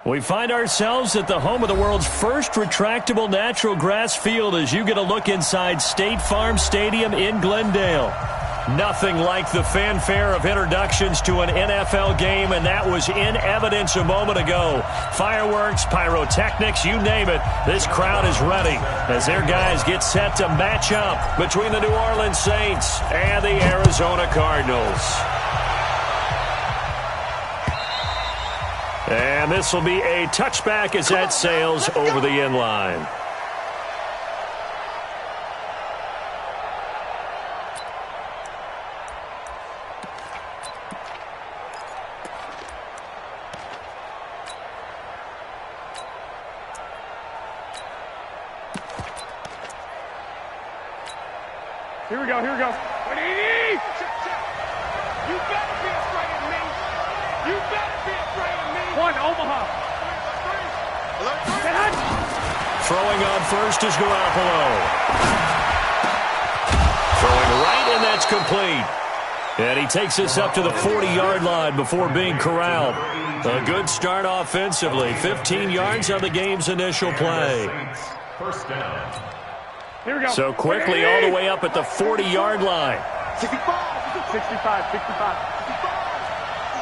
We find ourselves at the home of the world's first retractable natural grass field as you get a look inside State Farm Stadium in Glendale. Nothing like the fanfare of introductions to an NFL game, and that was in evidence a moment ago. Fireworks, pyrotechnics, you name it, this crowd is ready as their guys get set to match up between the New Orleans Saints and the Arizona Cardinals. And this will be a touchback as that sails over the end line. Here we go, here we go. You better be afraid of me. You better be afraid of me. One, Omaha. Throwing on first is Garoppolo. Throwing right, and that's complete. And he takes us up to the 40-yard line before being corralled. A good start offensively. 15 yards on the game's initial play. First down. Here we go. So quickly all the way up at the 40-yard line. 65, 65, 65.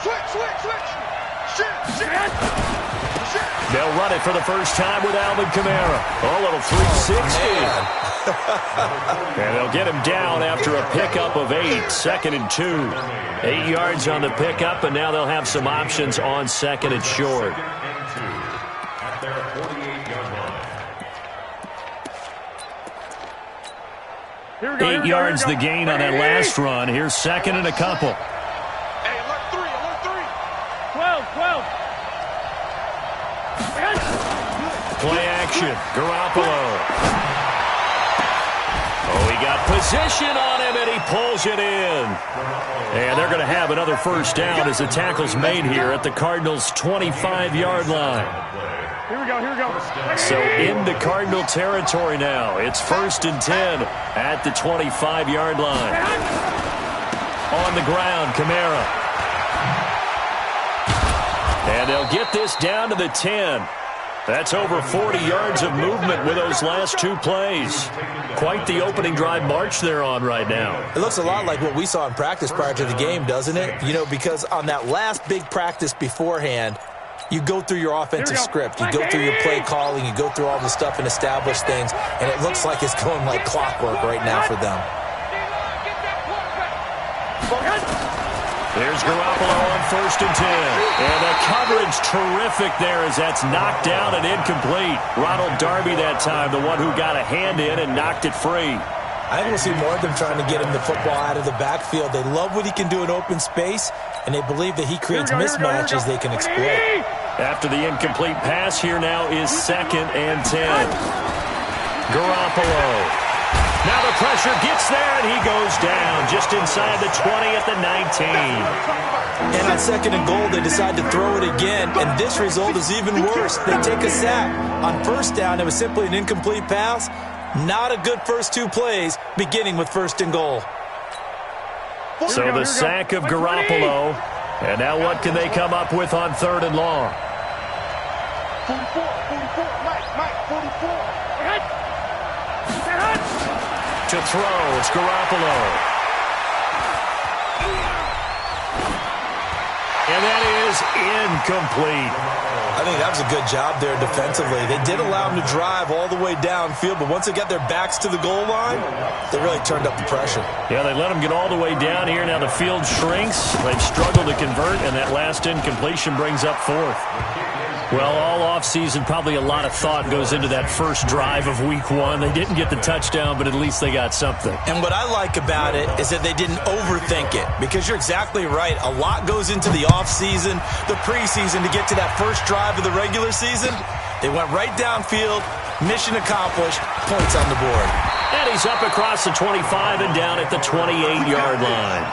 Switch. They'll run it for the first time with Alvin Kamara. A little 360. And they'll get him down after a pickup of 8. 2nd and 2. 8 yards on the pickup, and now they'll have some options on 2nd and short. At their 48-yard line. 8 yards the gain on that last run. Here's 2nd and a couple. Hey, alert 3. 12. Play action. Garoppolo. Oh, he got position on him, and he pulls it in. And they're going to have another first down as the tackle's made here at the Cardinals' 25-yard line. Here we go. So into Cardinal territory now. It's 1st and 10 at the 25-yard line. On the ground, Kamara. And they'll get this down to the 10. That's over 40 yards of movement with those last 2 plays. Quite the opening drive march they're on right now. It looks a lot like what we saw in practice prior to the game, doesn't it? You know, because on that last big practice beforehand, you go through your offensive script. You go through your play calling. You go through all the stuff and establish things. And it looks like it's going like clockwork right now for them. There's Garoppolo on 1st and 10. And the coverage terrific there as that's knocked down and incomplete. Ronald Darby that time, the one who got a hand in and knocked it free. I think we'll see more of them trying to get him the football out of the backfield. They love what he can do in open space, and they believe that he creates mismatches they can exploit. After the incomplete pass, here now is 2nd and 10. Garoppolo. Now the pressure gets there, and he goes down just inside the 20 at the 19. And on 2nd and goal, they decide to throw it again, and this result is even worse. They take a sack. On 1st down, it was simply an incomplete pass. Not a good first 2 plays, beginning with 1st and goal. So the sack of Garoppolo. And now what can they come up with on 3rd and long? 44, Mike, 44. To throw, it's Garoppolo. And that is incomplete. I think that was a good job there defensively. They did allow them to drive all the way downfield, but once they got their backs to the goal line, they really turned up the pressure. Yeah, they let them get all the way down here. Now the field shrinks. They've struggled to convert, and that last incompletion brings up 4th. Well, all offseason, probably a lot of thought goes into that first drive of Week 1. They didn't get the touchdown, but at least they got something. And what I like about it is that they didn't overthink it, because you're exactly right. A lot goes into the offseason, the preseason, to get to that first drive of the regular season. They went right downfield, mission accomplished, points on the board. And he's up across the 25 and down at the 28-yard line.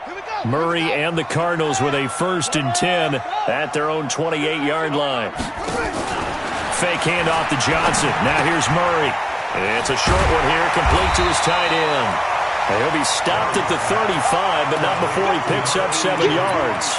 Here we go. Murray and the Cardinals with a 1st and 10 at their own 28-yard line. Fake handoff to Johnson. Now here's Murray. It's a short one here, complete to his tight end. He'll be stopped at the 35, but not before he picks up 7 yards.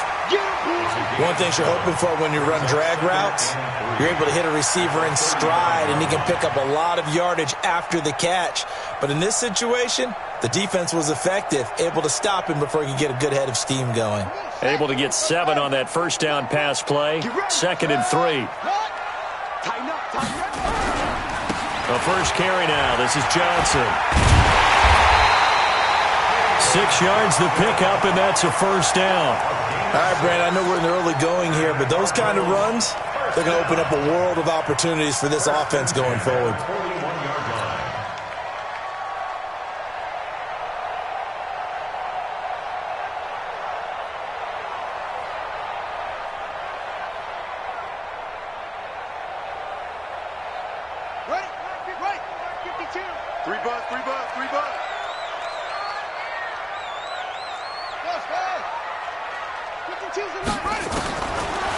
One thing you're hoping for when you run drag routes, you're able to hit a receiver in stride, and he can pick up a lot of yardage after the catch. But in this situation, the defense was effective, able to stop him before he could get a good head of steam going. Able to get 7 on that 1st down pass play. 2nd and 3. The first carry now. This is Johnson. 6 yards the pickup, and that's a 1st down. All right, Brandon, I know we're in the early going here, but those kind of runs, they're going to open up a world of opportunities for this offense going forward.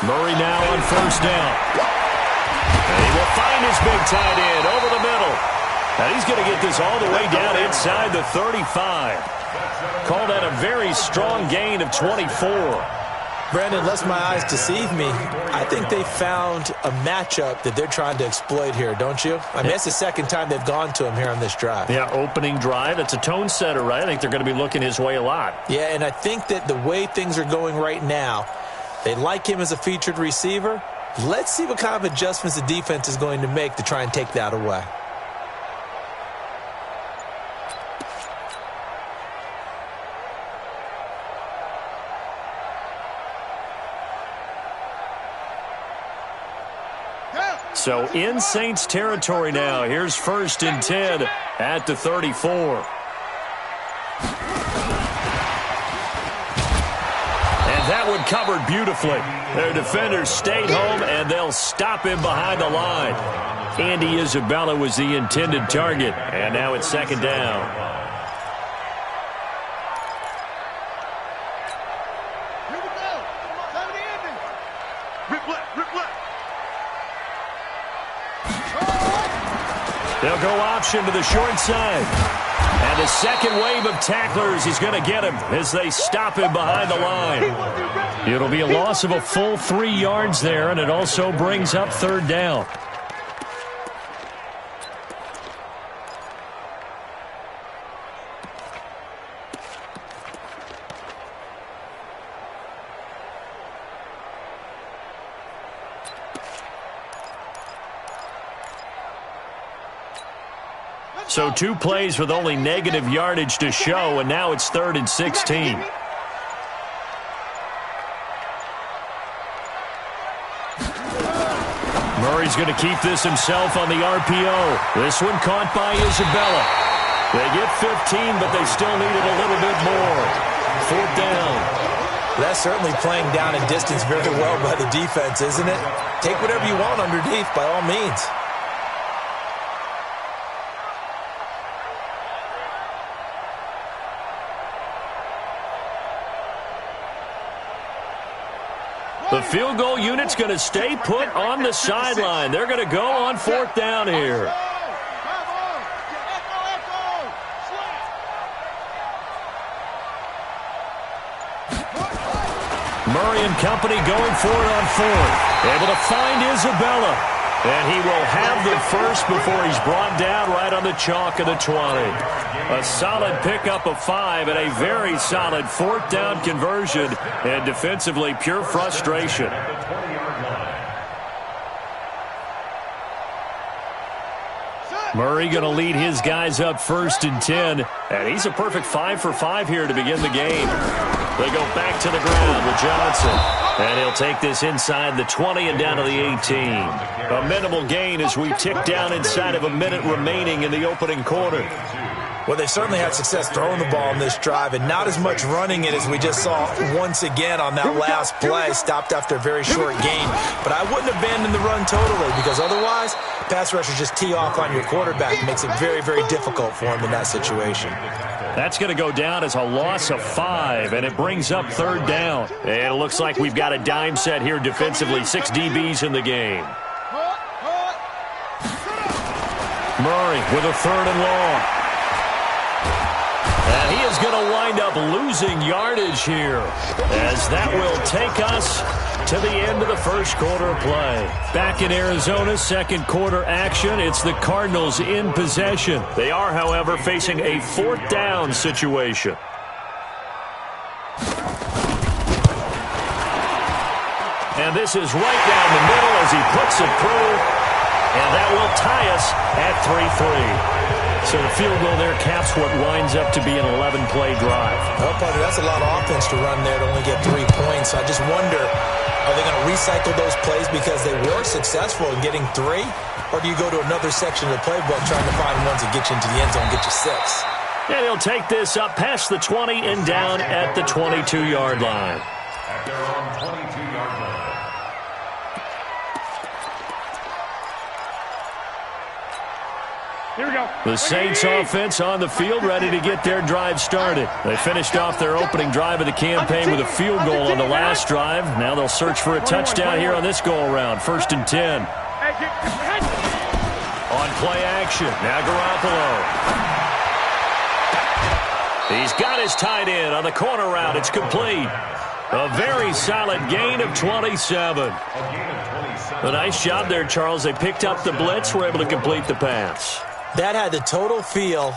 Murray now on 1st down. And he will find his big tight end over the middle. And he's going to get this all the way down inside the 35. Called that a very strong gain of 24. Brandon, lest my eyes deceive me, I think they found a matchup that they're trying to exploit here, don't you? I mean, it's the 2nd time they've gone to him here on this drive. Yeah, opening drive. It's a tone setter, right? I think they're going to be looking his way a lot. Yeah, and I think that the way things are going right now, they like him as a featured receiver. Let's see what kind of adjustments the defense is going to make to try and take that away. So in Saints territory now. Here's 1st and 10 at the 34. That one covered beautifully. Their defenders stayed home, and they'll stop him behind the line. Andy Isabella was the intended target, and now it's 2nd down. Here we go. Time to end it. Rip left, rip left. They'll go option to the short side. And the 2nd wave of tacklers is going to get him as they stop him behind the line. It'll be a loss of a full 3 yards there, and it also brings up 3rd down. So 2 plays with only negative yardage to show, and now it's 3rd and 16. Murray's going to keep this himself on the RPO. This one caught by Isabella. They get 15, but they still need it a little bit more. 4th down. That's certainly playing down and distance very well by the defense, isn't it? Take whatever you want underneath, by all means. The field goal unit's going to stay put on the sideline. They're going to go on 4th down here. Murray and company going for it on 4th. Able to find Isabella. And he will have the first before he's brought down right on the chalk of the 20. A solid pickup of 5 and a very solid 4th down conversion. And defensively, pure frustration. Murray going to lead his guys up 1st and 10. And he's a perfect 5 for 5 here to begin the game. They go back to the ground with Johnson. And he'll take this inside the 20 and down to the 18. A minimal gain as we tick down inside of a minute remaining in the opening quarter. Well, they certainly had success throwing the ball in this drive and not as much running it as we just saw once again on that last play. Stopped after a very short gain. But I wouldn't abandon the run totally because otherwise, pass rushers just tee off on your quarterback. It makes it very, very difficult for him in that situation. That's going to go down as a loss of 5, and it brings up third down. And it looks like we've got a dime set here defensively. 6 DBs in the game. Murray with a 3rd and long. And he is going to wind up losing yardage here, as that will take us to the end of the first quarter of play. Back in Arizona, second quarter action. It's the Cardinals in possession. They are, however, facing a 4th down situation. And this is right down the middle as he puts it through. And that will tie us at 3-3. So the field goal there caps what winds up to be an 11-play drive. Well, partner, that's a lot of offense to run there to only get 3 points. I just wonder, are they going to recycle those plays because they were successful in getting 3? Or do you go to another section of the playbook trying to find ones that get you into the end zone and get you 6? And he'll take this up past the 20 and down at the 22-yard line. At their own 22-yard line. Here we go. The Saints offense on the field, ready to get their drive started. They finished off their opening drive of the campaign with a field goal on the last drive. Now they'll search for a touchdown here on this go-around. 1st and 10. On play action, now Garoppolo. He's got his tight end on the corner route. It's complete. A very solid gain of 27. A nice job there, Charles. They picked up the blitz, were able to complete the pass. That had the total feel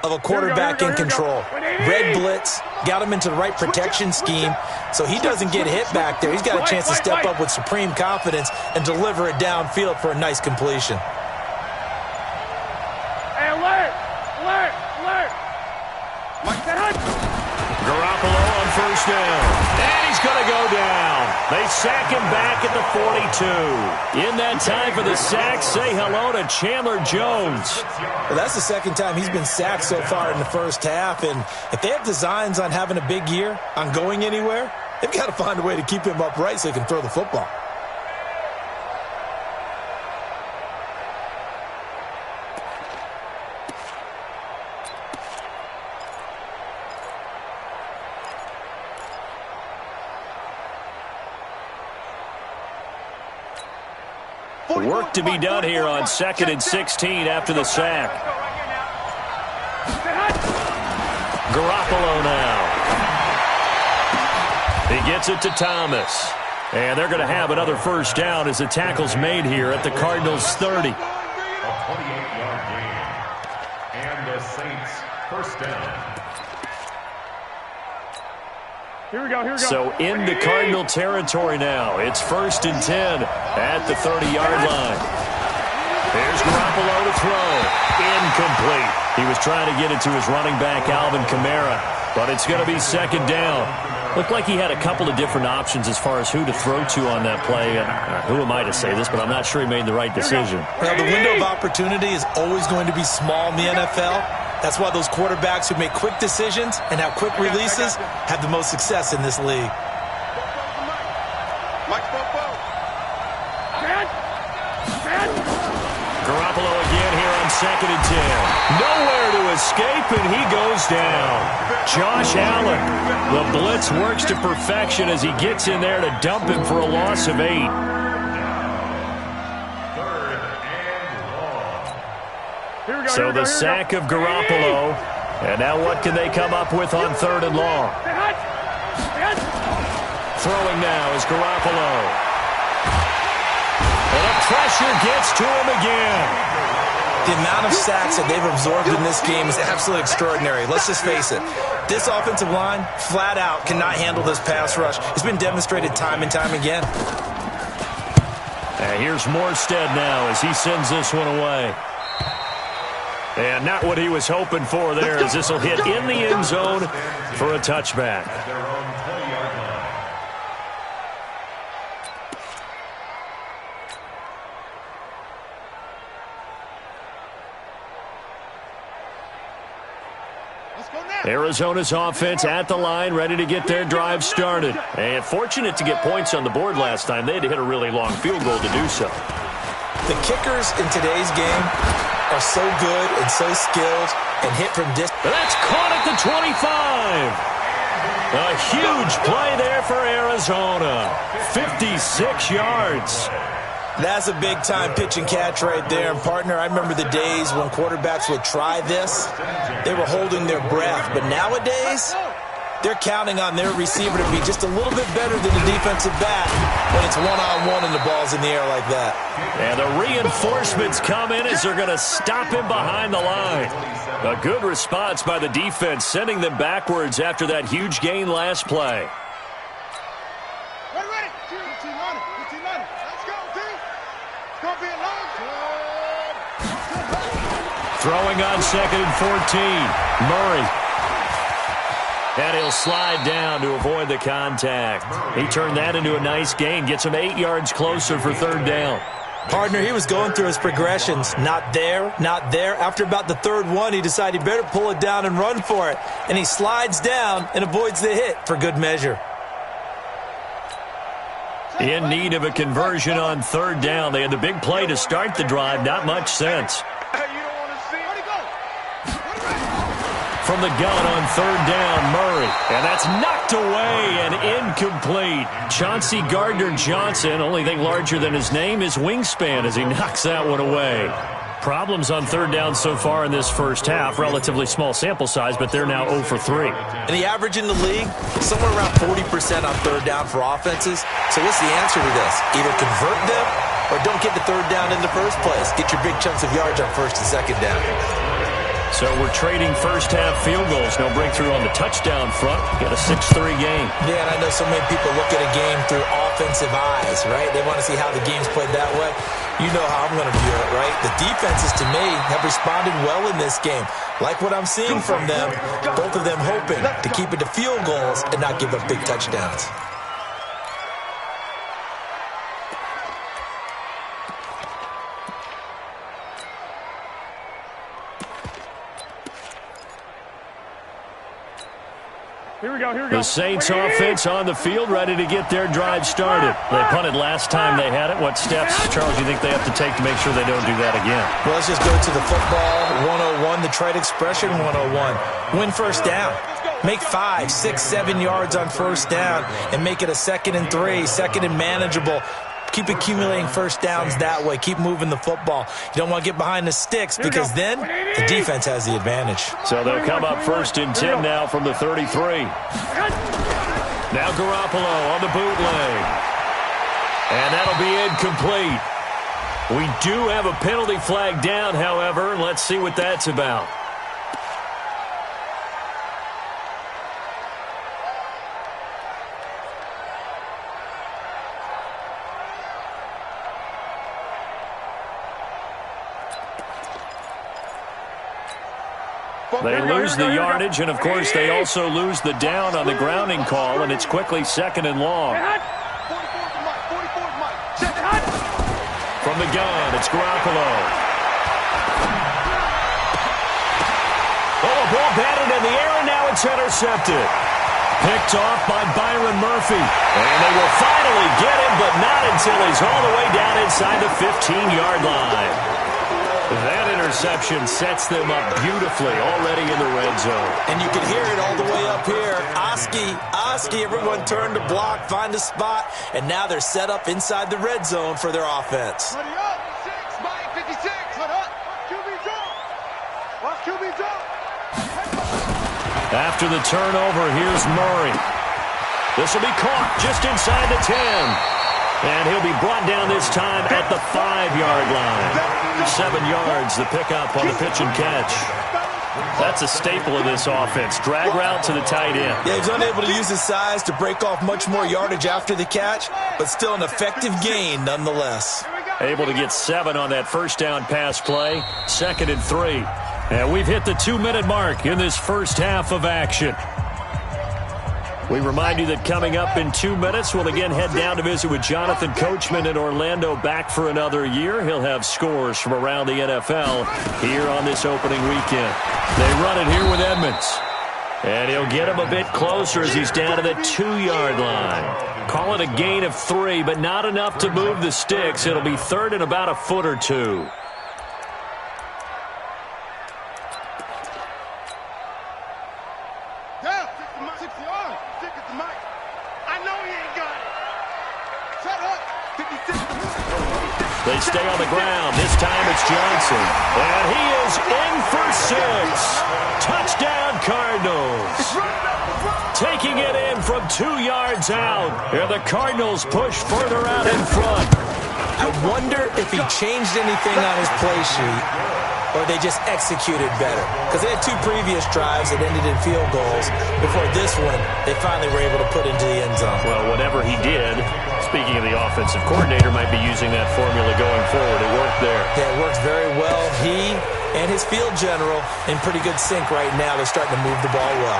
of a quarterback in control. Red blitz, got him into the right protection scheme, so he doesn't get hit back there. He's got a chance to step up with supreme confidence and deliver it downfield for a nice completion. Hey, alert! Garoppolo on 1st down. And he's going to go down. They sack him back at the 42. In that time for the sack, say hello to Chandler Jones. Well, that's the 2nd time he's been sacked so far in the first half. And if they have designs on having a big year, on going anywhere, they've got to find a way to keep him upright so he can throw the football. Work to be done here on 2nd and 16 after the sack. Garoppolo now. He gets it to Thomas. And they're going to have another 1st down as the tackle's made here at the Cardinals' 30. A 28-yard gain. And the Saints 1st down. Here we go. So into Cardinal territory now. It's 1st and 10 at the 30-yard line. There's Garoppolo to throw. Incomplete. He was trying to get it to his running back, Alvin Kamara, but it's going to be 2nd down. Looked like he had a couple of different options as far as who to throw to on that play. Who am I to say this, but I'm not sure he made the right decision. Well, the window of opportunity is always going to be small in the NFL. That's why those quarterbacks who make quick decisions and have quick releases have the most success in this league. Garoppolo again here on 2nd and 10. Nowhere to escape, and he goes down. Josh Allen. The blitz works to perfection as he gets in there to dump him for a loss of 8. 3rd and long. So the sack of Garoppolo. And now what can they come up with on 3rd and long? Throwing now is Garoppolo. And the pressure gets to him again. The amount of sacks that they've absorbed in this game is absolutely extraordinary. Let's just face it. This offensive line, flat out, cannot handle this pass rush. It's been demonstrated time and time again. And here's Morstead now as he sends this one away. And not what he was hoping for there, as this will hit in the end zone for a touchback. At their own 20-yard line. Arizona's offense at the line, ready to get their drive started. And fortunate to get points on the board last time. They had to hit a really long field goal to do so. The kickers in today's game are so good and so skilled and hit from distance. That's caught at the 25. A huge play there for Arizona. 56 yards. That's a big-time pitch and catch right there. And, partner, I remember the days when quarterbacks would try this. They were holding their breath. But nowadays, they're counting on their receiver to be just a little bit better than the defensive back when it's one-on-one and the ball's in the air like that. And the reinforcements come in as they're going to stop him behind the line. A good response by the defense, sending them backwards after that huge gain last play. Throwing on 2nd and 14. Murray. And he'll slide down to avoid the contact. He turned that into a nice gain. Gets him 8 yards closer for 3rd down. Partner, he was going through his progressions. Not there, not there. After about the 3rd one, he decided he better pull it down and run for it. And he slides down and avoids the hit for good measure. In need of a conversion on 3rd down. They had the big play to start the drive. Not much sense. From the gun on 3rd down, Murray. And that's knocked away and incomplete. Chauncey Gardner-Johnson, only thing larger than his name is wingspan as he knocks that one away. Problems on 3rd down so far in this first half. Relatively small sample size, but they're now 0 for 3. And the average in the league, somewhere around 40% on 3rd down for offenses. So what's the answer to this? Either convert them or don't get the 3rd down in the first place. Get your big chunks of yards on 1st and 2nd down. So we're trading first-half field goals. No breakthrough on the touchdown front. Got a 6-3 game. Yeah, and I know so many people look at a game through offensive eyes, right? They want to see how the game's played that way. You know how I'm going to view it, right? The defenses, to me, have responded well in this game. Like what I'm seeing from them, both of them hoping to keep it to field goals and not give up big touchdowns. The Saints offense on the field, ready to get their drive started. They punted last time they had it. What steps, Charles, do you think they have to take to make sure they don't do that again? Well, let's just go to the football 101, the trade expression 101. Win 1st down. Make 5, 6, 7 yards on 1st down and make it a 2nd and 3, 2nd and manageable. Keep accumulating 1st downs that way. Keep moving the football. You don't want to get behind the sticks because then the defense has the advantage. So they'll come up 1st and 10 now from the 33. Now Garoppolo on the bootleg. And that'll be incomplete. We do have a penalty flag down, however. Let's see what that's about. They lose the yardage, and, of course, they also lose the down on the grounding call, and it's quickly 2nd and long. From the gun, it's Garoppolo. Oh, ball batted in the air, and now it's intercepted. Picked off by Byron Murphy. And they will finally get him, but not until he's all the way down inside the 15-yard line. That interception sets them up beautifully already in the red zone. And you can hear it all the way up here. Oski, everyone turned to block, find a spot, and now they're set up inside the red zone for their offense. After the turnover, here's Murray. This will be caught just inside the 10. And he'll be brought down this time at the 5-yard line. 7 yards, the pickup on the pitch and catch. That's a staple of this offense. Drag route to the tight end. Yeah, he's unable to use his size to break off much more yardage after the catch, but still an effective gain nonetheless. Able to get 7 on that 1st down pass play. 2nd and 3. And we've hit the 2-minute mark in this first half of action. We remind you that coming up in 2 minutes, we'll again head down to visit with Jonathan Coachman in Orlando, back for another year. He'll have scores from around the NFL here on this opening weekend. They run it here with Edmonds. And he'll get him a bit closer as he's down to the 2-yard line. Call it a gain of 3, but not enough to move the sticks. It'll be third and about a foot or two. They stay on the ground. This time it's Johnson. And he is in for 6. Touchdown, Cardinals. Taking it in from 2 yards out. And the Cardinals push further out in front. I wonder if he changed anything on his play sheet or they just executed better. Because they had 2 previous drives that ended in field goals. Before this one, they finally were able to put into the end zone. Well, whatever he did, speaking of the offensive coordinator, might be using that formula going forward. It worked there. Yeah, it works very well. He and his field general in pretty good sync right now. They're starting to move the ball well.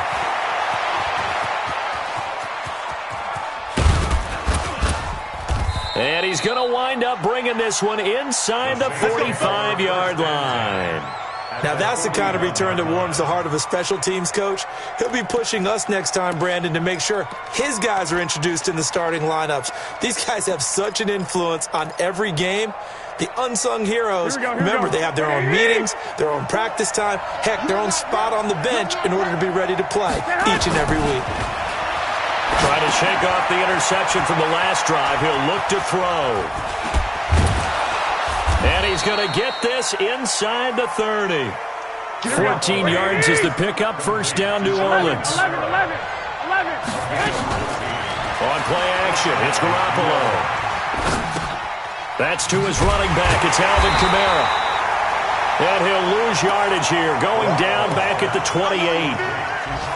And he's going to wind up bringing this one inside the 45-yard line. Now, that's the kind of return that warms the heart of a special teams coach. He'll be pushing us next time, Brandon, to make sure his guys are introduced in the starting lineups. These guys have such an influence on every game. The unsung heroes, remember, they have their own meetings, their own practice time, heck, their own spot on the bench in order to be ready to play each and every week. Trying to shake off the interception from the last drive. He'll look to throw. And he's going to get this inside the 30. 14 yards is the pickup. First down, New Orleans. 11. On play action, it's Garoppolo. That's to his running back. It's Alvin Kamara. And he'll lose yardage here, going down back at the 28.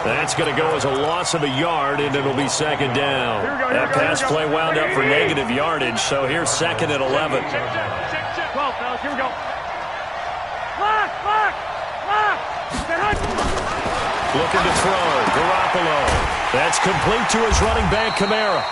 That's going to go as a loss of a yard, and it'll be second down. That pass play wound up for negative yardage, so here's second and 11. 12, fellas. Here we go. Lock. Looking to throw. Garoppolo. That's complete to his running back, Kamara.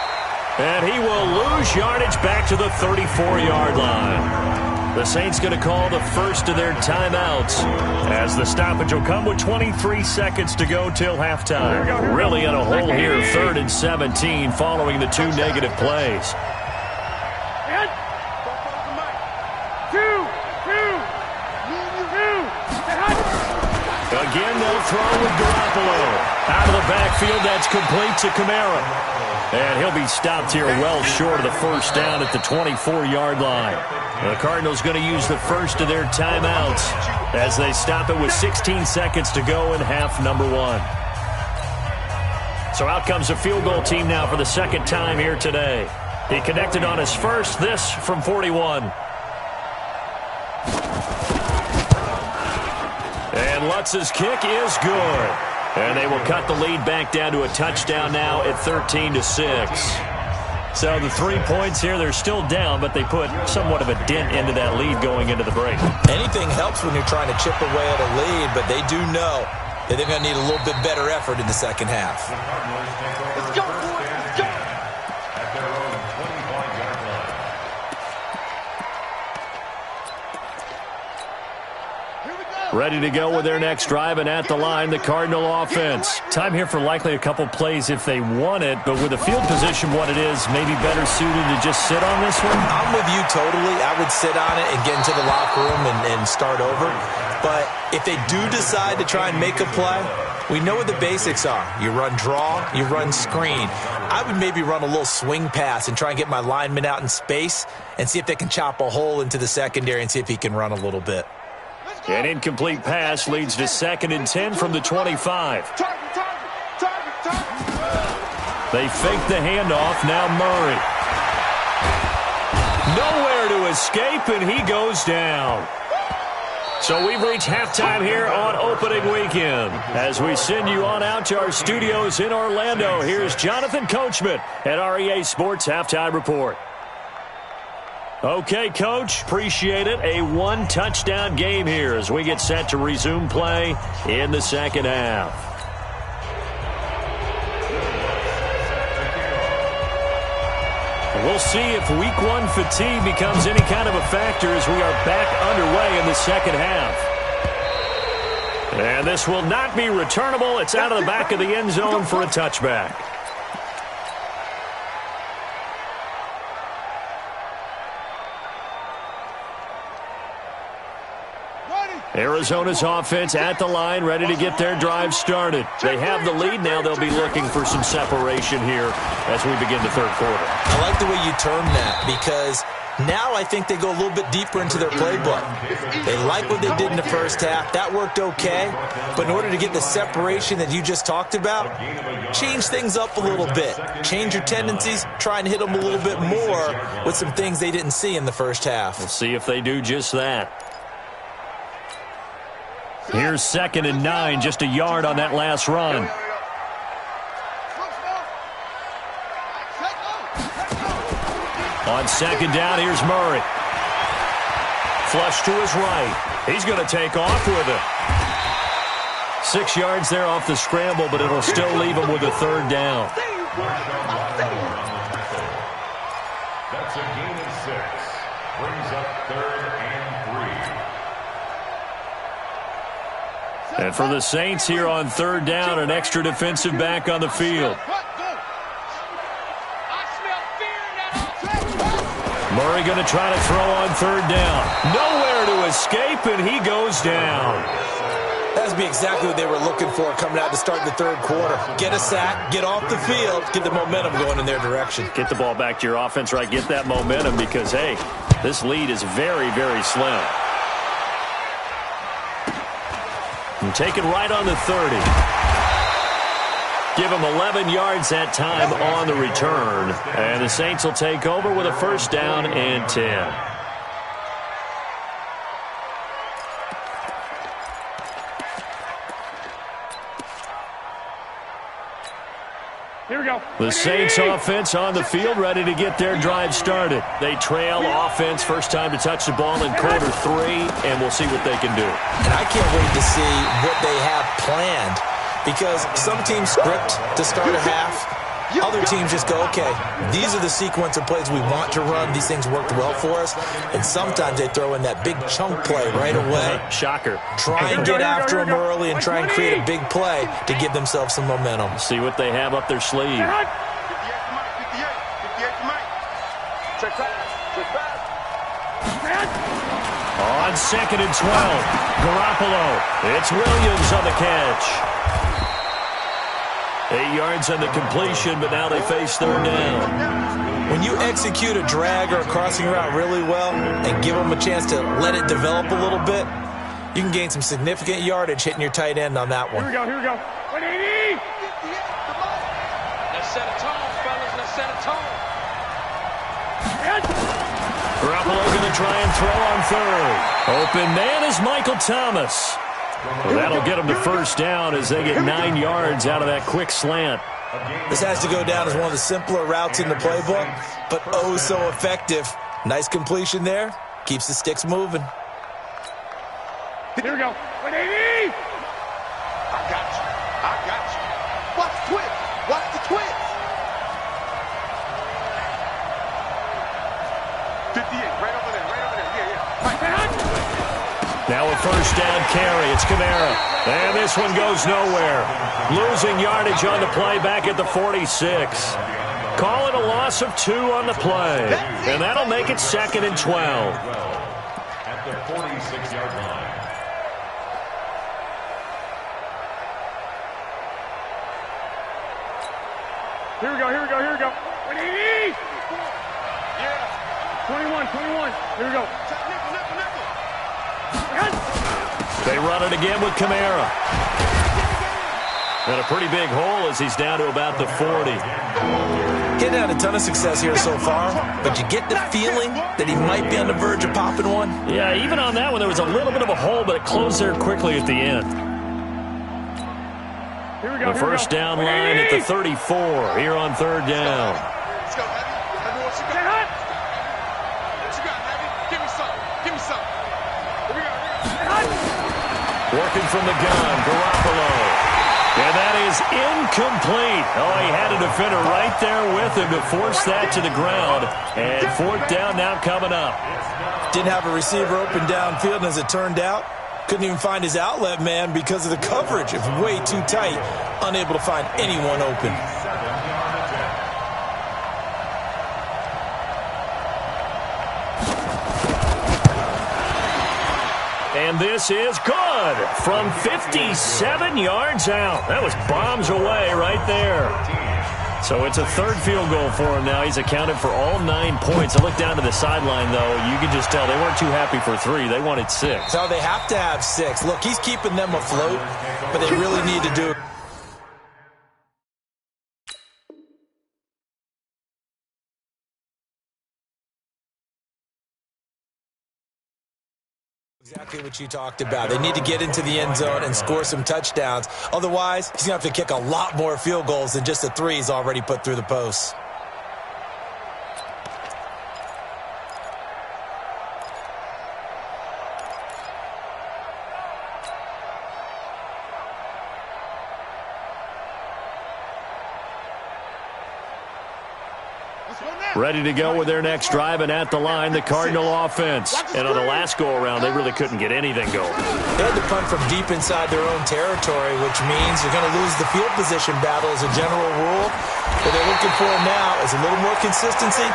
And he will lose yardage back to the 34-yard line. The Saints going to call the first of their timeouts as the stoppage will come with 23 seconds to go till halftime. Really in a hole here, 3rd and 17 following the 2 negative plays. Again, they'll throw with Garoppolo. Out of the backfield, that's complete to Kamara. And he'll be stopped here well short of the first down at the 24-yard line. The Cardinals going to use the first of their timeouts as they stop it with 16 seconds to go in half number 1. So out comes a field goal team now for the second time here today. He connected on his first, this from 41. And Lutz's kick is good. And they will cut the lead back down to a touchdown now at 13-6. So the 3 points here, they're still down, but they put somewhat of a dent into that lead going into the break. Anything helps when you're trying to chip away at a lead, but they do know that they're going to need a little bit better effort in the second half. Let's go, boys. Let's go. At their own 25-yard line. Ready to go with their next drive, and at the line, the Cardinal offense. Time here for likely a couple plays if they want it, but with the field position what it is, maybe better suited to just sit on this one? I'm with you totally. I would sit on it and get into the locker room and start over. But if they do decide to try and make a play, we know what the basics are. You run draw, you run screen. I would maybe run a little swing pass and try and get my lineman out in space and see if they can chop a hole into the secondary and see if he can run a little bit. An incomplete pass leads to 2nd and 10 from the 25. They fake the handoff. Now Murray. Nowhere to escape, and he goes down. So we've reached halftime here on opening weekend. As we send you on out to our studios in Orlando, here's Jonathan Coachman at REA Sports Halftime Report. Okay, Coach, appreciate it. A 1-touchdown game here as we get set to resume play in the second half. We'll see if Week 1 fatigue becomes any kind of a factor as we are back underway in the second half. And this will not be returnable. It's out of the back of the end zone for a touchback. Arizona's offense at the line, ready to get their drive started. They have the lead now. They'll be looking for some separation here as we begin the third quarter. I like the way you term that, because now I think they go a little bit deeper into their playbook. They like what they did in the first half. That worked okay. But in order to get the separation that you just talked about, change things up a little bit. Change your tendencies. Try and hit them a little bit more with some things they didn't see in the first half. We'll see if they do just that. Here's 2nd and 9, just a yard on that last run. On 2nd down, here's Murray. Flush to his right. He's going to take off with it. 6 yards there off the scramble, but it'll still leave him with a 3rd down. That's a gain of 6. Brings up 3rd and 3. And for the Saints here on 3rd down, an extra defensive back on the field. Murray going to try to throw on 3rd down. Nowhere to escape, and he goes down. That would be exactly what they were looking for coming out to start the third quarter. Get a sack, get off the field, get the momentum going in their direction. Get the ball back to your offense, right? Get that momentum because, hey, this lead is very, very slim. And take it right on the 30. Give him 11 yards that time on the return. And the Saints will take over with a 1st down and 10. Here we go. The Saints offense on the field, ready to get their drive started. They trail offense, first time to touch the ball in quarter 3, and we'll see what they can do. And I can't wait to see what they have planned, because some teams script to start a half. Other teams just go, okay, these are the sequence of plays we want to run. These things worked well for us. And sometimes they throw in that big chunk play right away. Shocker. Try and get after them early and try and create a big play to give themselves some momentum. See what they have up their sleeve. On 2nd and 12, Garoppolo. It's Williams on the catch. 8 yards on the completion, but now they face 3rd down. When you execute a drag or a crossing route really well and give them a chance to let it develop a little bit, you can gain some significant yardage hitting your tight end on that one. Here we go, here we go. 180! Let's set a tone, fellas. Let's set a tone. Garoppolo going to try and throw on 3rd. Open man is Michael Thomas. Well, that'll get them to 1st down as they get 9 yards out of that quick slant. This has to go down as one of the simpler routes in the playbook, but oh so effective. Nice completion there. Keeps the sticks moving. Here we go. 180! I got you. I got you. Watch the twist. Watch the twist. 58. Right over there. Right over there. Yeah, yeah. Now a 1st down carry. It's Kamara. And this one goes nowhere. Losing yardage on the play back at the 46. Call it a loss of 2 on the play. And that'll make it 2nd and 12. At the 46-yard line. Here we go, here we go, here we go. 180! Yeah. 21. Here we go. They run it again with Kamara. And a pretty big hole as he's down to about the 40. Getting out a ton of success here so far, but you get the feeling that he might be on the verge of popping one. Yeah, even on that one, there was a little bit of a hole, but it closed there quickly at the end. Here we go. The 1st down line at the 34 here on 3rd down. Let's go, Heavy. Heavy, what you got? What you got, Heavy? Give me some. Give me some. Here we go. Working from the gun, Garoppolo. And that is incomplete. Oh, he had a defender right there with him to force that to the ground. And 4th down now coming up. Didn't have a receiver open downfield, and as it turned out, Couldn't even find his outlet man because of the coverage. It's way too tight. Unable to find anyone open. And this is good from 57 yards out. That was bombs away right there. So it's a third field goal for him now. He's accounted for all 9 points. I look down to the sideline, though. You can just tell they weren't too happy for 3. They wanted 6. So they have to have 6. Look, he's keeping them afloat, but they really need to do it. Exactly what you talked about. They need to get into the end zone and score some touchdowns. Otherwise, he's going to have to kick a lot more field goals than just the 3 he's already put through the posts. Ready to go with their next drive, and at the line, the Cardinal offense. And on the last go-around, they really couldn't get anything going. They had to punt from deep inside their own territory, which means they're going to lose the field position battle as a general rule. What they're looking for now is a little more consistency,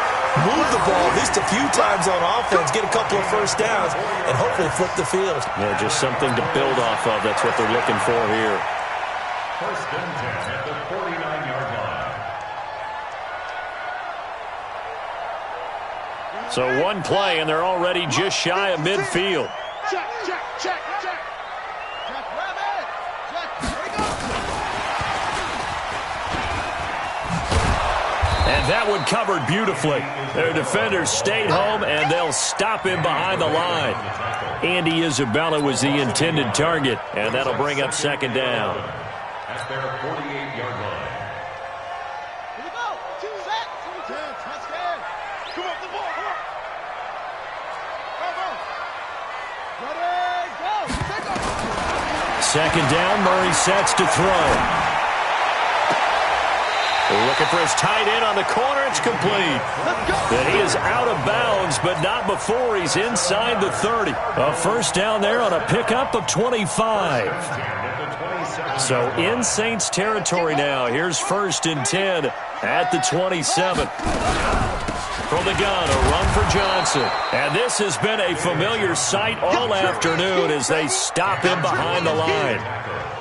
move the ball at least a few times on offense, get a couple of first downs, and hopefully flip the field. Yeah, just something to build off of. That's what they're looking for here. First and 10 at the 49-yard line. So one play, and they're already just shy of midfield. Check, check, check, check. And that one covered beautifully. Their defenders stayed home, and they'll stop him behind the line. Andy Isabella was the intended target, and that'll bring up second down. At their 48-yard line. Here we go. 2 set. 10. Touchdown. Come on, the ball. Come on. Go, go. Ready, go. Take off. Second down, Murray sets to throw. Looking for his tight end on the corner. It's complete. And he is out of bounds, but not before he's inside the 30. A first down there on a pickup of 25. So in Saints territory now. Here's first and 10 at the 27. From the gun, a run for Johnson. And this has been a familiar sight all afternoon as they stop him behind the line.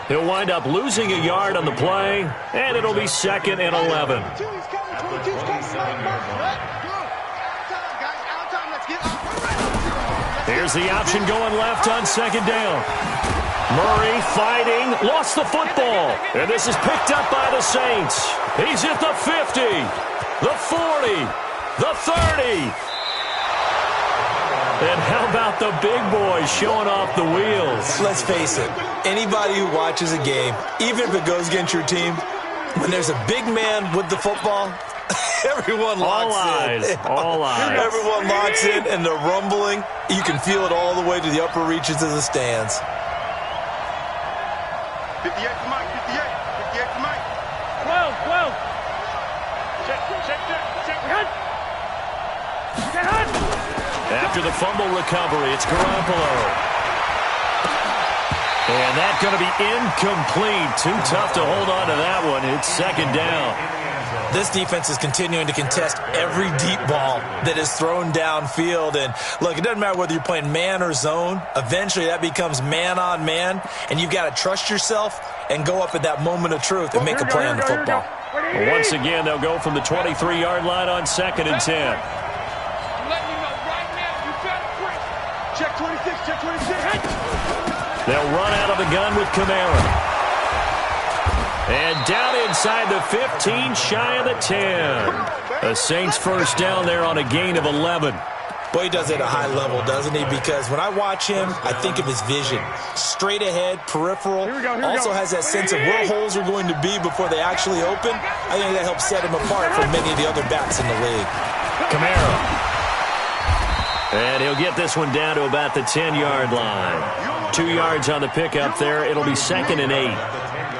He'll wind up losing a yard on the play, and it'll be second and 11. Here's the option going left on second down. Murray fighting, lost the football, and this is picked up by the Saints. He's at the 50, the 40, the 30. And how about the big boys showing off the wheels? Let's face it, anybody who watches a game, even if it goes against your team, when there's a big man with the football, everyone locks in. All eyes. Everyone locks in, and they're rumbling. You can feel it all the way to the upper reaches of the stands. 58 to Mike, 58. 58 to Mike. 12, 12. Check, check, check, check. Hut. Get hut. After the fumble recovery, it's Garoppolo. And that's going to be incomplete. Too tough to hold on to that one. It's second down. This defense is continuing to contest every deep ball that is thrown downfield. And, look, it doesn't matter whether you're playing man or zone. Eventually, that becomes man on man. And you've got to trust yourself and go up at that moment of truth and make a play on the football. Well, once again, they'll go from the 23-yard line on second and 10. I'm letting you know right now, you better break. Check 26, check 26. They'll run out of the gun with Kamara. And down inside the 15, shy of the 10. The Saints first down there on a gain of 11. Boy, he does it at a high level, doesn't he? Because when I watch him, I think of his vision. Straight ahead, peripheral. Also has that sense of where holes are going to be before they actually open. I think that helps set him apart from many of the other backs in the league. Kamara. And he'll get this one down to about the 10-yard line. 2 yards on the pickup there. It'll be second and 8.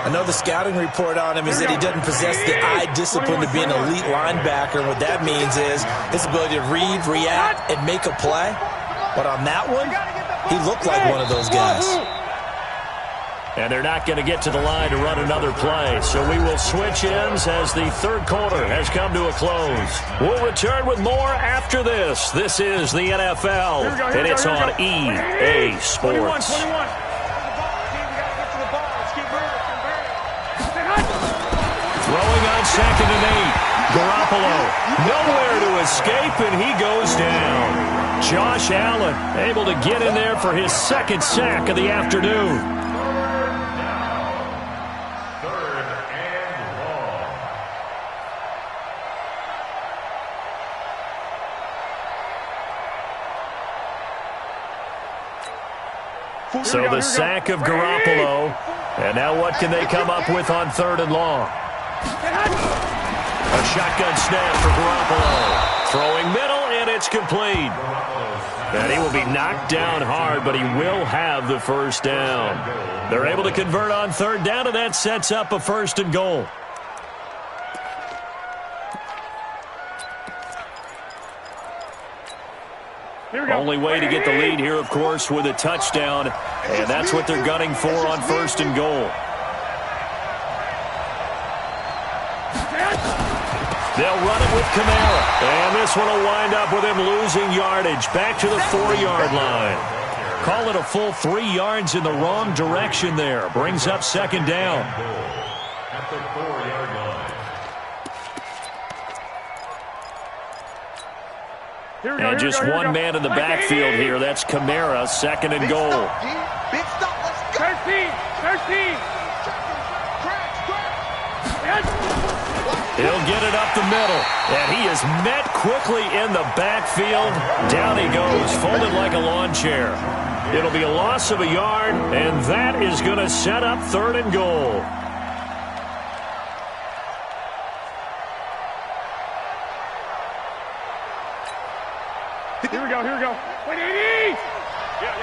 I know the scouting report on him is that he doesn't possess the eye discipline to be an elite linebacker. And what that means is his ability to read, react, and make a play. But on that one, He looked like one of those guys. And they're not going to get to the line to run another play. So we will switch ends as the third quarter has come to a close. We'll return with more after this. This is the NFL, and it's on EA Sports. 21. Throwing on 2nd and 8. Garoppolo nowhere to escape, and he goes down. Josh Allen able to get in there for his second sack of the afternoon. So the sack of Garoppolo. And now what can they come up with on 3rd and long? A shotgun snap for Garoppolo. Throwing middle, and it's complete. And he will be knocked down hard, but he will have the first down. They're able to convert on 3rd down, and that sets up a 1st and goal. Only way to get the lead here, of course, with a touchdown. And that's what they're gunning for on 1st and goal. They'll run it with Kamara. And this one will wind up with him losing yardage. Back to the 4-yard line. Call it a full 3 yards in the wrong direction there. Brings up 2nd down. At the 4-yard line. And just one man in the backfield here. That's Kamara, 2nd and goal. Big stop. Let's go. 13. He'll get it up the middle. And he is met quickly in the backfield. Down he goes, folded like a lawn chair. It'll be a loss of a yard, and that is going to set up 3rd and goal. Here we go. Wait, 80! Yeah.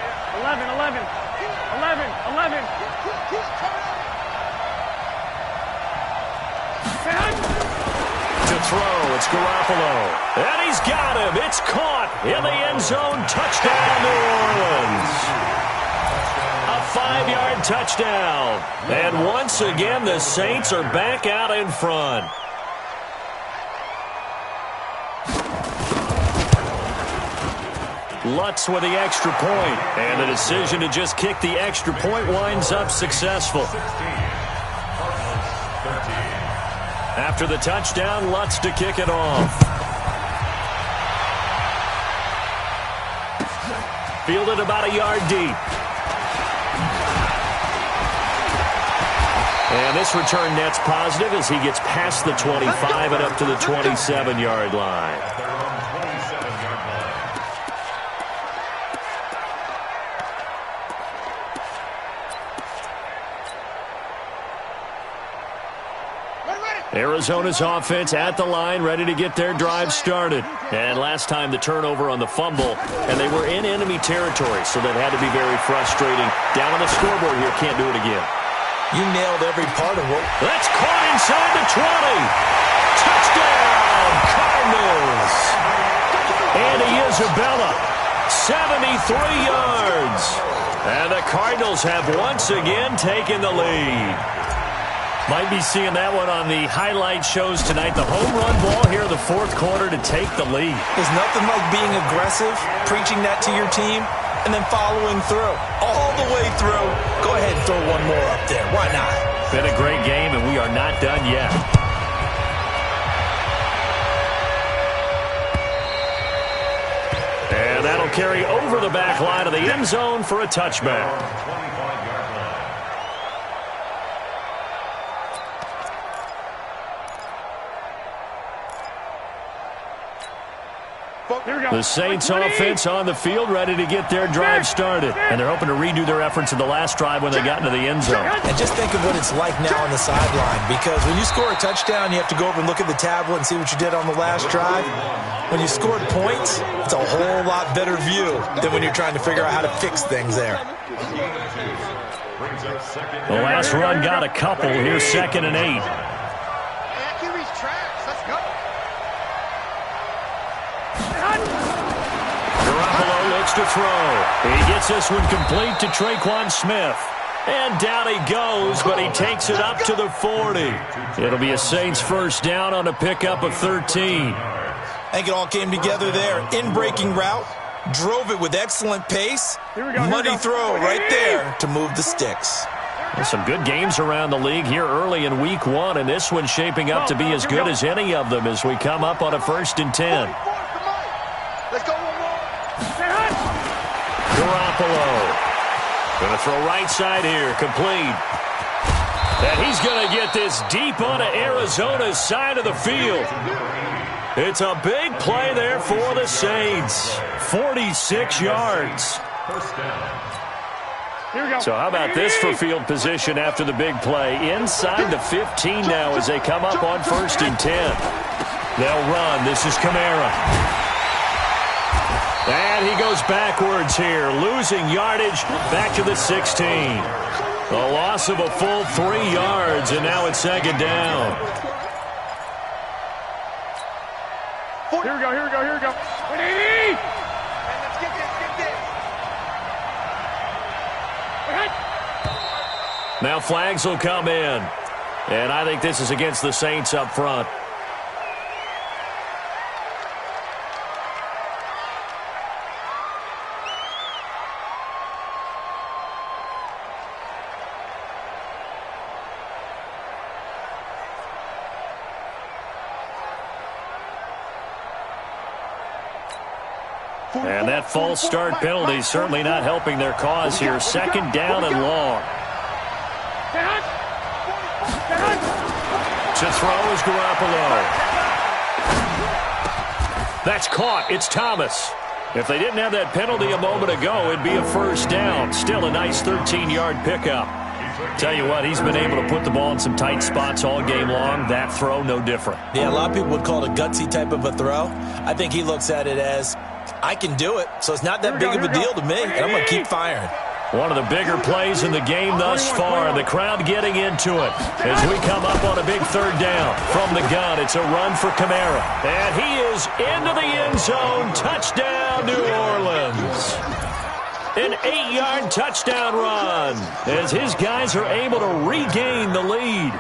11. To throw, it's Garoppolo. And he's got him. It's caught in the end zone. Touchdown, New Orleans. A 5-yard touchdown. And once again, the Saints are back out in front. Lutz with the extra point, and the decision to just kick the extra point winds up successful. After the touchdown, Lutz to kick it off. Fielded about a yard deep. And this return net's positive as he gets past the 25 and up to the 27-yard line. Arizona's offense at the line, ready to get their drive started. And last time the turnover on the fumble, and they were in enemy territory, so that had to be very frustrating. Down on the scoreboard here, can't do it again. You nailed every part of it. That's caught inside the 20. Touchdown, Cardinals. Andy Isabella, 73 yards. And the Cardinals have once again taken the lead. Might be seeing that one on the highlight shows tonight. The home run ball here in the 4th quarter to take the lead. There's nothing like being aggressive, preaching that to your team, and then following through. All the way through. Go ahead and throw one more up there. Why not? Been a great game, and we are not done yet. And that'll carry over the back line of the end zone for a touchback. The Saints offense on the field, ready to get their drive started. And they're hoping to redo their efforts in the last drive when they got into the end zone. And just think of what it's like now on the sideline, because when you score a touchdown, you have to go over and look at the tablet and see what you did on the last drive. When you scored points, it's a whole lot better view than when you're trying to figure out how to fix things there. The last run got a couple. Here's 2nd and 8. to throw. He gets this one complete to Traquan Smith. And down he goes, but he takes it up to the 40. It'll be a Saints first down on a pickup of 13. I think it all came together there. In-breaking route, drove it with excellent pace. Money throw right there to move the sticks. There's some good games around the league here early in week 1, and this one's shaping up to be as good as any of them as we come up on a 1st and 10. Let's go one more. Garoppolo. Going to throw right side here, complete. And he's going to get this deep onto Arizona's side of the field. It's a big play there for the Saints. 46 yards. So how about this for field position after the big play? Inside the 15 now as they come up on 1st and 10. They'll run. This is Kamara. And he goes backwards here, losing yardage back to the 16. A loss of a full 3 yards, and now it's 2nd down. Here we go, here we go, here we go. 180! Let's get this. Now flags will come in. And I think this is against the Saints up front. And that false start penalty certainly not helping their cause here. 2nd down and long. To throw is Garoppolo. That's caught. It's Thomas. If they didn't have that penalty a moment ago, it'd be a 1st down. Still a nice 13-yard pickup. Tell you what, he's been able to put the ball in some tight spots all game long. That throw, no different. Yeah, a lot of people would call it a gutsy type of a throw. I think he looks at it as, I can do it, so it's not that big of a deal to me, and I'm going to keep firing. One of the bigger plays in the game thus far. The crowd getting into it as we come up on a big 3rd down. From the gun, it's a run for Kamara. And he is into the end zone. Touchdown, New Orleans. An 8-yard touchdown run as his guys are able to regain the lead.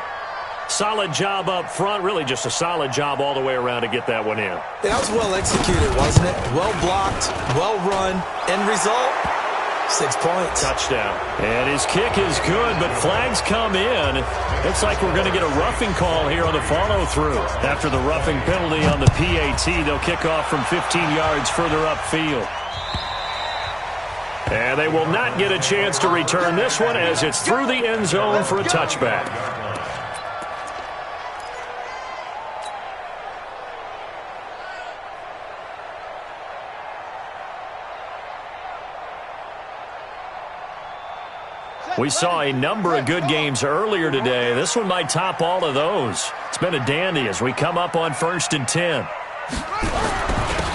Solid job up front. Really just a solid job all the way around to get that one in. That was well executed, wasn't it? Well blocked, well run. End result, 6 points. Touchdown. And his kick is good, but flags come in. Looks like we're going to get a roughing call here on the follow-through. After the roughing penalty on the PAT, they'll kick off from 15 yards further upfield. And they will not get a chance to return this one as it's through the end zone for a touchback. We saw a number of good games earlier today. This one might top all of those. It's been a dandy as we come up on 1st and 10.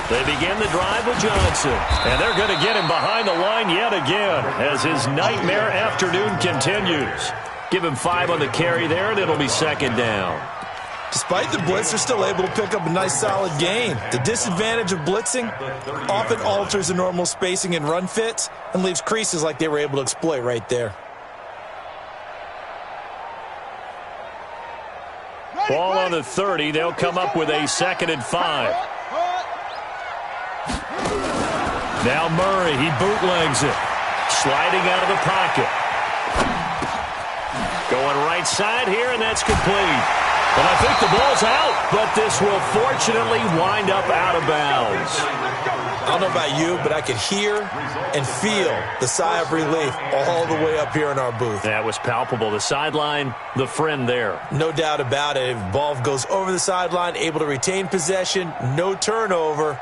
They begin the drive with Johnson. And they're going to get him behind the line yet again as his nightmare afternoon continues. Give him 5 on the carry there, and it'll be 2nd down. Despite the blitz, they're still able to pick up a nice solid gain. The disadvantage of blitzing often alters the normal spacing and run fits and leaves creases like they were able to exploit right there. Ball on the 30. They'll come up with a 2nd and 5. Now Murray, he bootlegs it. Sliding out of the pocket. Going right side here, and that's complete. And I think the ball's out, but this will fortunately wind up out of bounds. I don't know about you, but I could hear and feel the sigh of relief all the way up here in our booth. That was palpable. The sideline, the friend there. No doubt about it. If the ball goes over the sideline, able to retain possession, no turnover.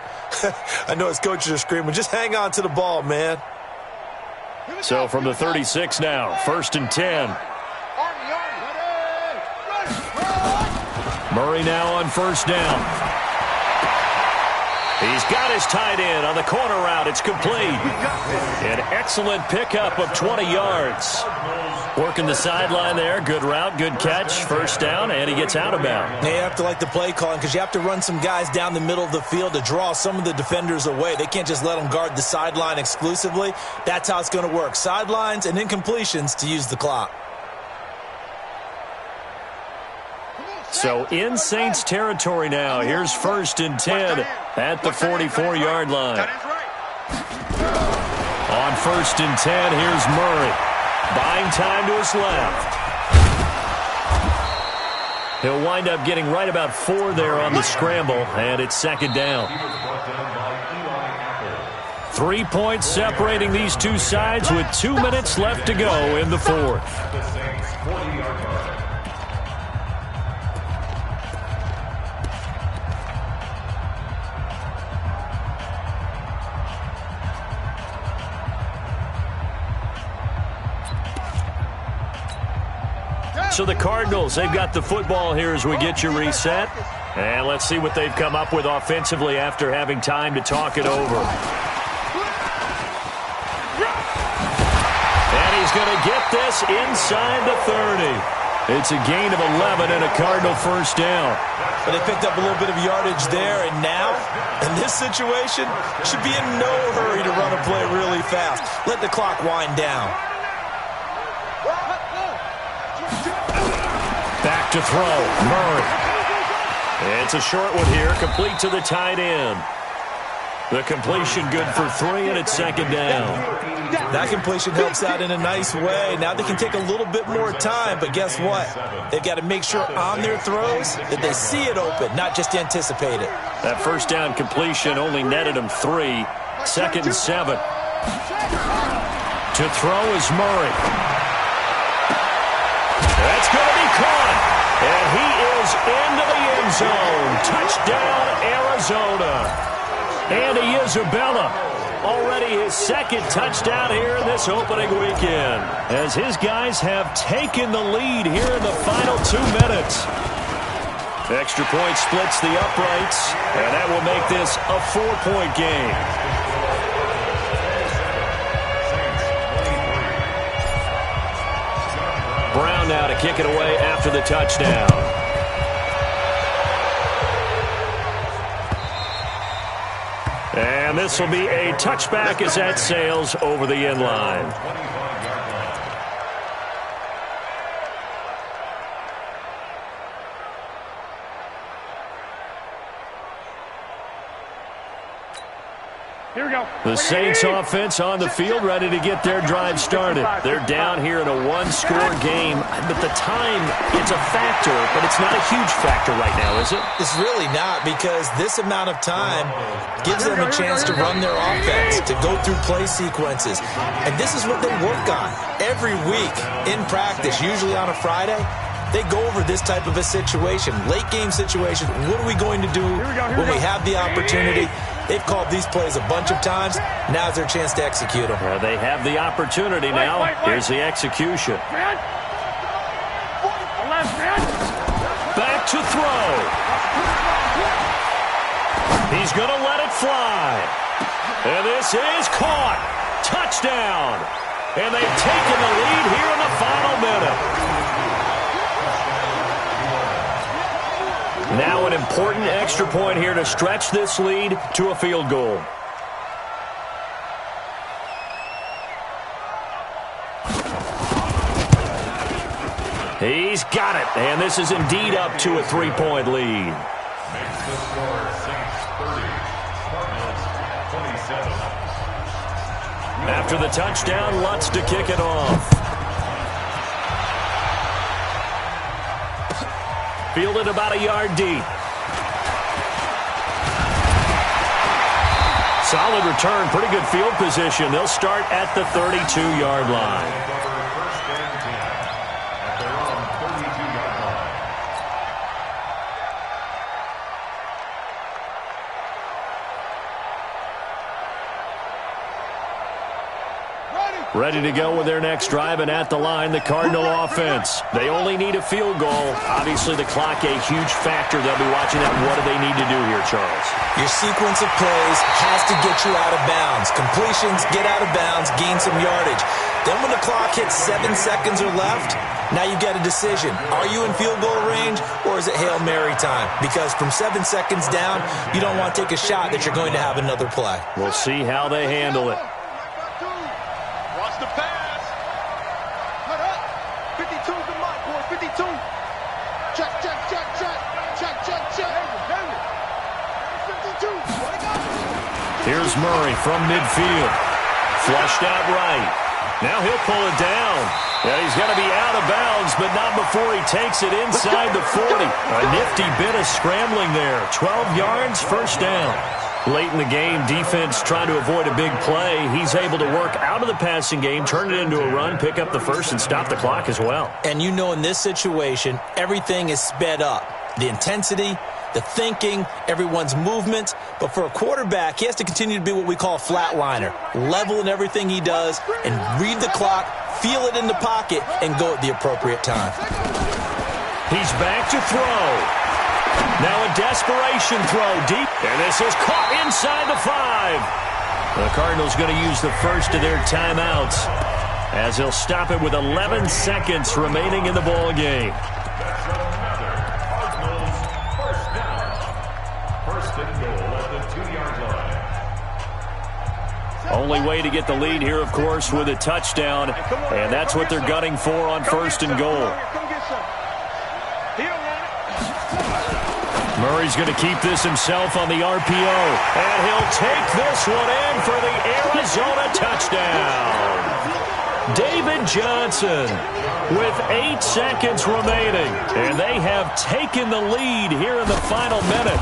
I know his coaches are screaming, just hang on to the ball, man. So from the 36 now, 1st and 10. Murray now on 1st down. He's got his tight end on the corner route. It's complete. An excellent pickup of 20 yards. Working the sideline there. Good route, good catch. First down, and he gets out of bounds. You have to like the play calling because you have to run some guys down the middle of the field to draw some of the defenders away. They can't just let them guard the sideline exclusively. That's how it's going to work. Sidelines and incompletions to use the clock. So in Saints territory now. Here's 1st and 10 at the 44-yard line. On 1st and 10, here's Murray. Buying time to his left. He'll wind up getting right about 4 there on the scramble, and it's 2nd down. 3 points separating these two sides with 2 minutes left to go in the 4th. So the Cardinals, they've got the football here as we get you reset. And let's see what they've come up with offensively after having time to talk it over. And he's going to get this inside the 30. It's a gain of 11 and a Cardinal first down. But they picked up a little bit of yardage there, and now, in this situation, should be in no hurry to run a play really fast. Let the clock wind down. Back to throw, Murray. It's a short one here, complete to the tight end. The completion good for 3, and it's 2nd down. That completion helps out in a nice way. Now they can take a little bit more time, but guess what? They've got to make sure on their throws that they see it open, not just anticipate it. That first down completion only netted him 3. 2nd and 7. To throw is Murray. That's going to be caught. And he is into the end zone. Touchdown, Arizona. Andy Isabella, already his 2nd touchdown here in this opening weekend, as his guys have taken the lead here in the final 2 minutes. Extra point splits the uprights, and that will make this a 4-point game. Brown now to kick it away after the touchdown. And this will be a touchback as that sails over the end line. Here we go. The Saints offense on the field, ready to get their drive started. They're down here in a 1-score game, but the time, it's a factor, but it's not a huge factor right now, is it? It's really not, because this amount of time gives them a chance to run their offense, to go through play sequences. And this is what they work on every week in practice, usually on a Friday. They go over this type of a situation, late game situation. What are we going to do when we have the opportunity? They've called these plays a bunch of times. Now's their chance to execute them. Well, they have the opportunity now. Here's the execution. Back to throw. He's going to let it fly. And this is caught. Touchdown. And they've taken the lead here in the final minute. Now an important extra point here to stretch this lead to a field goal. He's got it, and this is indeed up to a 3-point lead. Makes the score Saints 30, Cardinals 27. After the touchdown, Lutz to kick it off. Fielded about a yard deep. Solid return, pretty good field position. They'll start at the 32-yard line. First and 10 at their own 32-yard line. Ready to go with their next drive, and at the line, the Cardinal offense. They only need a field goal. Obviously, the clock a huge factor. They'll be watching that. What do they need to do here, Charles? Your sequence of plays has to get you out of bounds. Completions, get out of bounds, gain some yardage. Then when the clock hits 7 seconds or left, now you get a decision. Are you in field goal range, or is it Hail Mary time? Because from 7 seconds down, you don't want to take a shot that you're going to have another play. We'll see how they handle it. Watch the pass. Cut up. 52's the mark, boy. 52. Check, check, check, check. Check, check, check. 52. Here's Murray from midfield. Flushed out right. Now he'll pull it down. Yeah, he's going to be out of bounds, but not before he takes it inside the 40. A nifty bit of scrambling there. 12 yards, first down. Late in the game, defense trying to avoid a big play. He's able to work out of the passing game, turn it into a run, pick up the first, and stop the clock as well. And you know in this situation, everything is sped up. The intensity, the thinking, everyone's movement. But for a quarterback, he has to continue to be what we call a flatliner. Level in everything he does and read the clock, feel it in the pocket, and go at the appropriate time. He's back to throw. Now a desperation throw deep. And this is caught inside the 5. The Cardinals going to use the first of their timeouts as they'll stop it with 11 seconds remaining in the ball game. Only way to get the lead here, of course, with a touchdown, and that's what they're gunning for on first and goal. Murray's going to keep this himself on the RPO, and he'll take this one in for the Arizona touchdown. David Johnson with 8 seconds remaining, and they have taken the lead here in the final minute.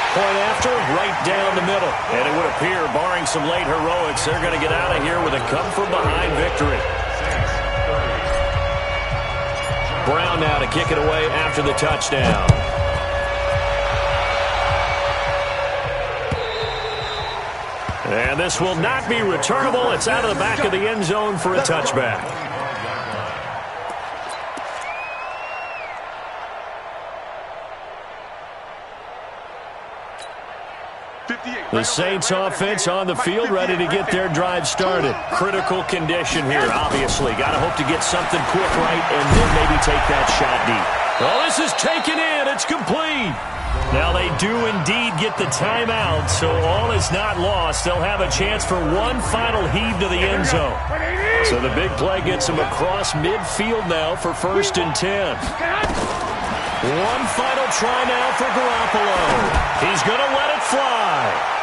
Point after, right down the middle. And it would appear, barring some late heroics, they're going to get out of here with a come-from-behind victory. Brown now to kick it away after the touchdown. And this will not be returnable. It's out of the back of the end zone for a touchback. The Saints offense on the field, ready to get their drive started. Critical condition here, obviously. Got to hope to get something quick right and then maybe take that shot deep. Well, this is taken in. It's complete. Now they do indeed get the timeout, so all is not lost. They'll have a chance for one final heave to the end zone. So the big play gets them across midfield now for 1st and 10. One final try now for Garoppolo. He's going to let it fly.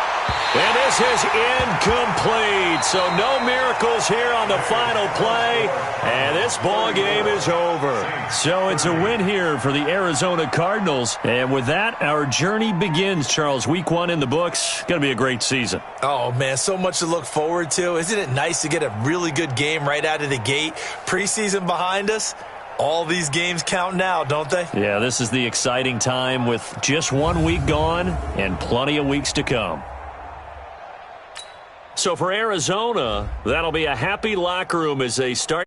And this is incomplete. So no miracles here on the final play. And this ball game is over. So it's a win here for the Arizona Cardinals. And with that, our journey begins, Charles. Week 1 in the books. Going to be a great season. Oh, man, so much to look forward to. Isn't it nice to get a really good game right out of the gate? Preseason behind us. All these games count now, don't they? Yeah, this is the exciting time with just 1 week gone and plenty of weeks to come. So for Arizona, that'll be a happy locker room as they start.